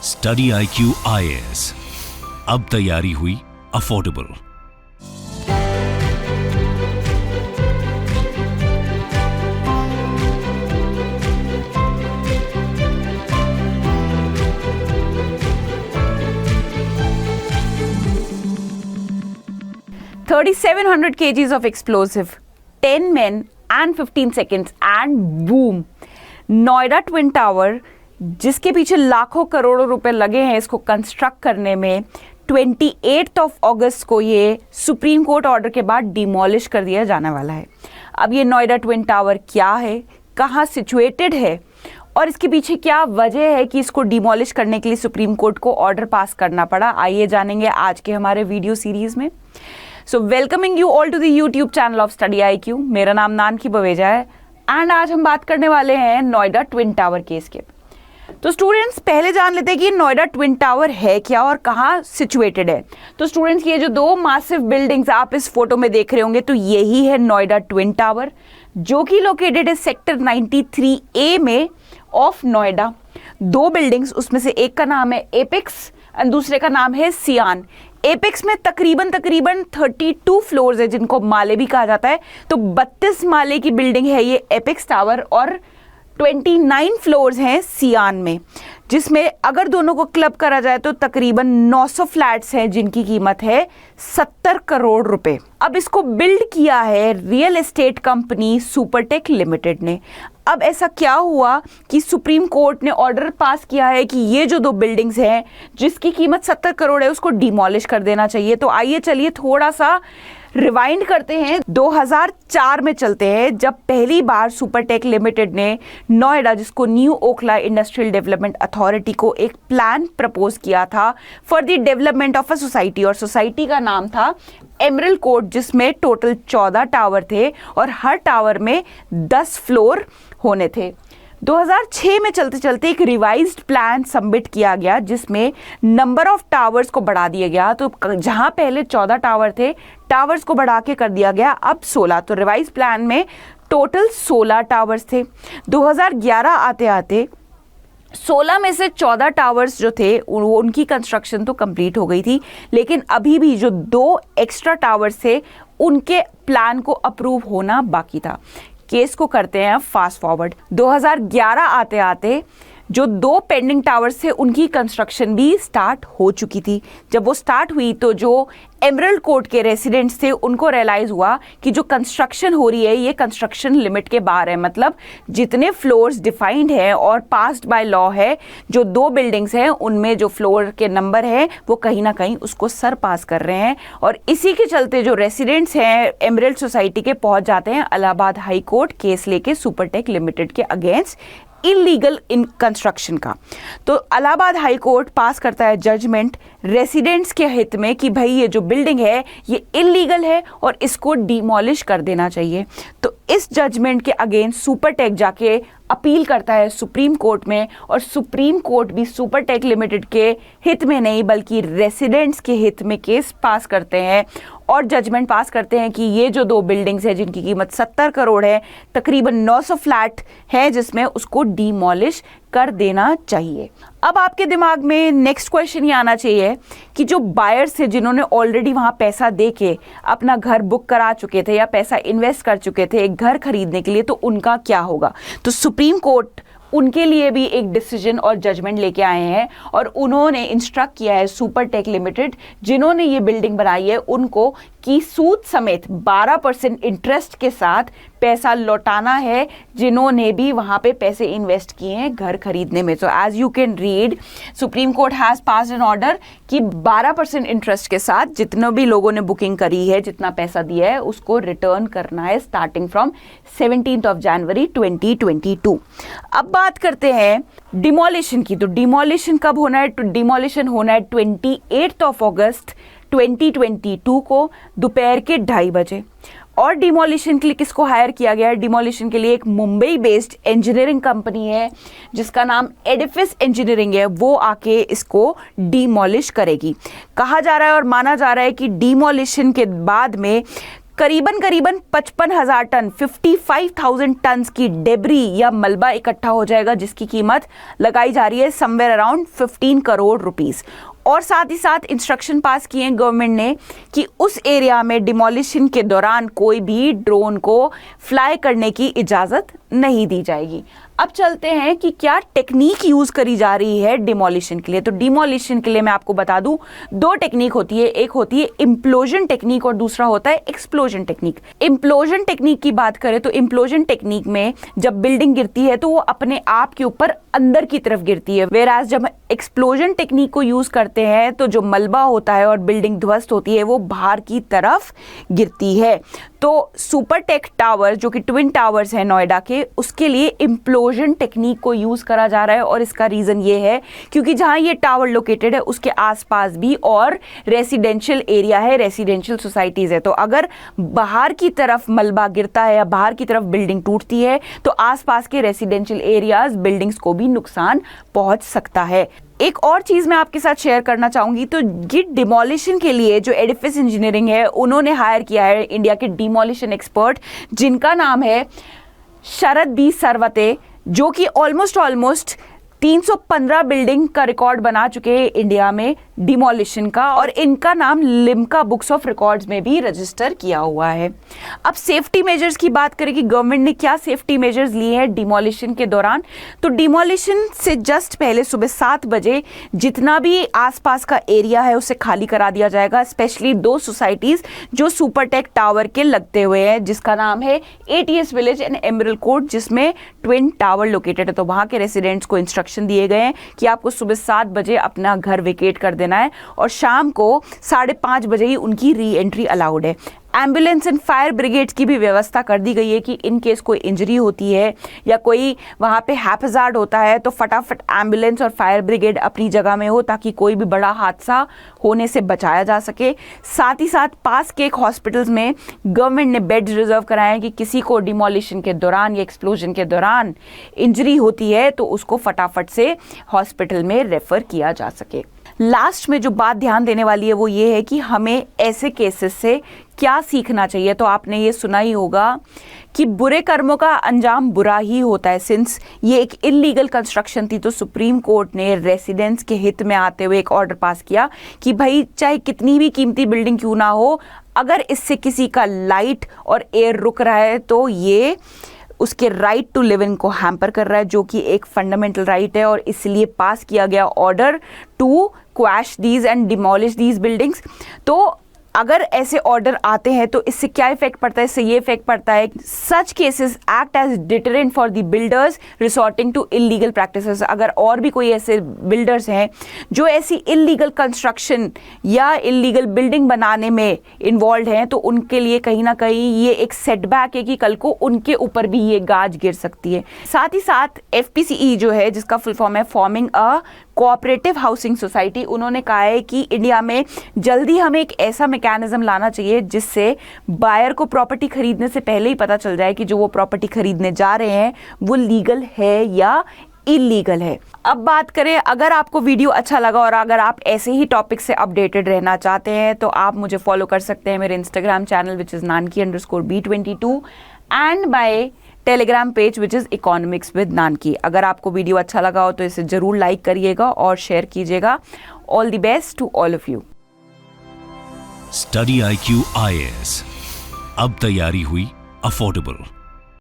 Study IQ IAS, अब तैयारी हुई affordable. $3,700 kgs of explosive, 10 men and 15 seconds and boom! Noida twin tower, जिसके पीछे लाखों करोड़ों रुपए लगे हैं इसको कंस्ट्रक्ट करने में, 28 अगस्त को ये सुप्रीम कोर्ट ऑर्डर के बाद डिमोलिश कर दिया जाने वाला है। अब ये नोएडा ट्विन टावर क्या है, कहाँ सिचुएटेड है और इसके पीछे क्या वजह है कि इसको डिमोलिश करने के लिए सुप्रीम कोर्ट को ऑर्डर पास करना पड़ा, आइए जानेंगे आज के हमारे वीडियो सीरीज में। So welcoming you all to the YouTube channel of Study IQ। मेरा नाम नानकी बवेजा है एंड आज हम बात करने वाले हैं नोएडा ट्विन टावर केस के। तो स्टूडेंट्स पहले जान लेते हैं कि नोएडा ट्विन टावर है क्या और कहाँ सिचुएटेड है। तो स्टूडेंट्स ये जो दो मासिव बिल्डिंग्स आप इस फोटो में देख रहे होंगे, तो यही है नोएडा ट्विन टावर, जो कि लोकेटेड है सेक्टर 93A में ऑफ नोएडा। दो बिल्डिंग्स, उसमें से एक का नाम है एपेक्स एंड दूसरे का नाम है सियान। एपेक्स में तकरीबन 32 फ्लोर्स है, जिनको माले भी कहा जाता है। तो 32 माले की बिल्डिंग है ये एपेक्स टावर और 29 फ्लोर्स हैं सियान में, जिसमें अगर दोनों को क्लब करा जाए तो तकरीबन 900 फ्लैट्स हैं, जिनकी कीमत है 70 करोड़ रुपए। अब इसको बिल्ड किया है real estate company Supertech limited ने। अब ऐसा क्या हुआ कि सुप्रीम कोर्ट ने ऑर्डर पास किया है कि ये जो दो बिल्डिंग्स हैं जिसकी कीमत 70 करोड़ है उसको डिमोलिश कर देना चाहिए। तो आइए चलिए थोड़ा सा रिवाइंड करते हैं, 2004 में चलते हैं, जब पहली बार सुपरटेक लिमिटेड ने नोएडा, जिसको new Okhla industrial development authority को एक प्लान प्रपोज किया था for the development of a society, और सोसाइटी का नाम था एमरल्ड कोर्ट, जिसमें टोटल 14 टावर थे और हर टावर में 10 फ्लोर होने थे। 2006 में चलते चलते एक रिवाइज्ड प्लान सबमिट किया गया, जिसमें नंबर ऑफ टावर्स को बढ़ा दिया गया। तो जहां पहले 14 टावर थे, टावर्स को बढ़ा के कर दिया गया अब 16। तो रिवाइज प्लान में टोटल 16 टावर्स थे। 2011 आते आते 16 में से 14 टावर्स जो थे उनकी कंस्ट्रक्शन तो कंप्लीट हो गई थी, लेकिन अभी भी जो 2 एक्स्ट्रा टावर्स थे उनके प्लान को अप्रूव होना बाकी था। केस को करते हैं फास्ट फॉरवर्ड। 2011 आते आते जो 2 पेंडिंग टावर्स थे उनकी कंस्ट्रक्शन भी स्टार्ट हो चुकी थी। जब वो स्टार्ट हुई तो जो एमरल्ड कोर्ट के रेसिडेंट्स थे उनको रियलाइज हुआ कि जो कंस्ट्रक्शन हो रही है ये कंस्ट्रक्शन लिमिट के बाहर है, मतलब जितने फ्लोर्स डिफाइंड हैं और पास्ड बाय लॉ है, जो 2 बिल्डिंग्स हैं उनमें जो फ्लोर के नंबर है वो कहीं ना कहीं उसको सर पास कर रहे हैं। और इसी के चलते जो रेसिडेंट्स हैं एमरल्ड सोसाइटी के पहुंच जाते हैं इलाहाबाद हाई कोर्ट केस लेके सुपरटेक लिमिटेड के अगेंस्ट इलीगल इन कंस्ट्रक्शन का। तो इलाहाबाद हाई कोर्ट पास करता है जजमेंट रेसिडेंट्स के हित में कि भाई ये जो बिल्डिंग है ये इलीगल है और इसको डिमोलिश कर देना चाहिए। तो इस जजमेंट के अगेंस्ट सुपरटेक जाके अपील करता है सुप्रीम कोर्ट में, और सुप्रीम कोर्ट भी सुपरटेक लिमिटेड के हित में नहीं बल्कि रेसिडेंट्स के हित में केस पास करते हैं और जजमेंट पास करते हैं कि ये जो 2 बिल्डिंग्स हैं जिनकी कीमत 70 करोड़ है, तकरीबन 900 फ्लैट है, जिसमें उसको डिमोलिश कर देना चाहिए। अब आपके दिमाग में नेक्स्ट क्वेश्चन ये आना चाहिए कि जो बायर्स थे जिन्होंने ऑलरेडी वहां पैसा देके अपना घर बुक करा चुके थे या पैसा इन्वेस्ट कर चुके थे एक घर खरीदने के लिए, तो उनका क्या होगा। तो सुप्रीम कोर्ट उनके लिए भी एक डिसीजन और जजमेंट लेके आए हैं और उन्होंने इंस्ट्रक्ट किया है सुपरटेक लिमिटेड, जिन्होंने ये बिल्डिंग बनाई है, उनको कि सूद समेत 12% इंटरेस्ट के साथ पैसा लौटाना है जिन्होंने भी वहां पे पैसे इन्वेस्ट किए हैं घर खरीदने में। तो as you can read, Supreme Court has passed an order कि 12% इंटरेस्ट के साथ जितने भी लोगों ने बुकिंग करी है, जितना पैसा दिया है, उसको रिटर्न करना है स्टार्टिंग फ्रॉम 17 जनवरी 2022। अब बात करते हैं डिमोलिशन की। तो डिमोलिशन कब होना है? तो डिमोलिशन होना है 28 अगस्त 2022 को दोपहर के 2:30 बजे। और डिमोलिशन के लिए किसको हायर किया गया है? डिमोलिशन के लिए एक मुंबई बेस्ड इंजीनियरिंग कंपनी है जिसका नाम एडिफिस इंजीनियरिंग है, वो आके इसको डिमोलिश करेगी। कहा जा रहा है और माना जा रहा है कि डिमोलिशन के बाद में करीबन 55,000 टन 55,000 टन की डेब्री या मलबा इकट्ठा हो जाएगा, जिसकी कीमत लगाई जा रही है समवेयर अराउंड 15 करोड़ रुपीस। और साथ ही साथ इंस्ट्रक्शन पास किए हैं गवर्नमेंट ने कि उस एरिया में डिमोलिशन के दौरान कोई भी ड्रोन को फ्लाई करने की इजाज़त नहीं दी जाएगी। अब चलते हैं कि क्या टेक्निक यूज़ करी जा रही है डिमोलिशन के लिए। तो डिमोलिशन के लिए मैं आपको बता दूं, दो टेक्निक होती है, एक होती है इम्प्लोजन टेक्निक और दूसरा होता है एक्सप्लोजन टेक्निक। इम्प्लोजन टेक्निक की बात करें तो इम्प्लोजन टेक्निक में जब बिल्डिंग गिरती है तो वो अपने आप के ऊपर अंदर की तरफ गिरती है, वेराज जब एक्सप्लोजन टेक्निक को यूज़ करते हैं तो जो मलबा होता है और बिल्डिंग ध्वस्त होती है वो बाहर की तरफ गिरती है। तो सुपरटेक टावर जो कि ट्विन टावर्स हैं नोएडा के, उसके लिए इम्प्लोजन टेक्निक को यूज़ करा जा रहा है। और इसका रीज़न ये है क्योंकि जहाँ ये टावर लोकेटेड है उसके आसपास भी और रेसिडेंशियल एरिया है, रेसिडेंशियल सोसाइटीज़ है। तो अगर बाहर की तरफ मलबा गिरता है या बाहर की तरफ बिल्डिंग टूटती है तो आसपास के रेसिडेंशियल एरियाज, बिल्डिंग्स को भी नुकसान पहुंच सकता है। एक और चीज़ मैं आपके साथ शेयर करना चाहूँगी, तो गिट डिमोलिशन के लिए जो एडिफिस इंजीनियरिंग है उन्होंने हायर किया है इंडिया के डिमोलिशन एक्सपर्ट, जिनका नाम है शरद बी सरवते, जो कि ऑलमोस्ट 315 बिल्डिंग का रिकॉर्ड बना चुके हैं इंडिया में डिमोलिशन का, और इनका नाम लिम्का बुक्स ऑफ रिकॉर्ड्स में भी रजिस्टर किया हुआ है। अब सेफ्टी मेजर्स की बात करें कि गवर्नमेंट ने क्या सेफ्टी मेजर्स लिए हैं डिमोलिशन के दौरान। तो डिमोलिशन से जस्ट पहले सुबह 7 बजे जितना भी आसपास का एरिया है उसे खाली करा दिया जाएगा, स्पेशली 2 सोसाइटीज़ जो सुपरटेक टावर के लगते हुए हैं, जिसका नाम है ATS village and emerald court, जिसमें ट्विन टावर लोकेटेड है। तो वहाँ के रेसिडेंट्स को इंस्ट्रक्शन दिए गए हैं कि आपको सुबह 7 बजे अपना घर वेकेट कर देना है और शाम को 5:30 बजे ही उनकी री एंट्री अलाउड है। एम्बुलेंस एंड फायर ब्रिगेड्स की भी व्यवस्था कर दी गई है कि इन केस कोई इंजरी होती है या कोई वहाँ पे हैप्पजार्ड होता है तो फटाफट एम्बुलेंस और फायर ब्रिगेड अपनी जगह में हो ताकि कोई भी बड़ा हादसा होने से बचाया जा सके। साथ ही साथ पास के एक हॉस्पिटल्स में गवर्नमेंट ने बेड्स रिजर्व कराए हैं कि किसी को डिमोलिशन के दौरान या एक्सप्लोजन के दौरान इंजरी होती है तो उसको फटाफट से हॉस्पिटल में रेफर किया जा सके। लास्ट में जो बात ध्यान देने वाली है वो ये है कि हमें ऐसे केसेस से क्या सीखना चाहिए। तो आपने ये सुना ही होगा कि बुरे कर्मों का अंजाम बुरा ही होता है। सिंस ये एक इलीगल कंस्ट्रक्शन थी तो सुप्रीम कोर्ट ने रेसिडेंट्स के हित में आते हुए एक ऑर्डर पास किया कि भाई चाहे कितनी भी कीमती बिल्डिंग क्यों ना हो, अगर इससे किसी का लाइट और एयर रुक रहा है तो ये उसके राइट टू लिव इन को हैम्पर कर रहा है, जो कि एक फंडामेंटल राइट है। और इसलिए पास किया गया order to quash these and demolish these buildings. तो अगर ऐसे ऑर्डर आते हैं तो इससे क्या इफेक्ट पड़ता है, इससे ये इफेक्ट पड़ता है such cases act as deterrent for the builders resorting to illegal practices. अगर और भी कोई ऐसे बिल्डर्स हैं जो ऐसी इलीगल कंस्ट्रक्शन या इलीगल बिल्डिंग बनाने में इन्वॉल्व हैं तो उनके लिए कहीं ना कहीं ये एक सेटबैक है कि कल को उनके ऊपर भी ये गाज गिर सकती है। साथ ही साथ FPCE जो है, जिसका फुल फॉर्म है forming a cooperative housing society, उन्होंने कहा है कि इंडिया में जल्दी हमें एक ऐसा मैकेनिज्म लाना चाहिए जिससे बायर को प्रॉपर्टी खरीदने से पहले ही पता चल जाए कि जो वो प्रॉपर्टी खरीदने जा रहे हैं वो लीगल है या इलीगल है। अब बात करें, अगर आपको वीडियो अच्छा लगा और अगर आप ऐसे ही टॉपिक से अपडेटेड रहना चाहते हैं तो आप मुझे फॉलो कर सकते हैं मेरे Instagram channel which is nanki_B22 and by Telegram page which is economics with Nanki. अगर आपको वीडियो अच्छा लगा हो तो इसे ज़रूर लाइक करिएगा और शेयर कीजिएगा। All the best to all of you. Study IQ IAS, अब तैयारी हुई अफोर्डेबल।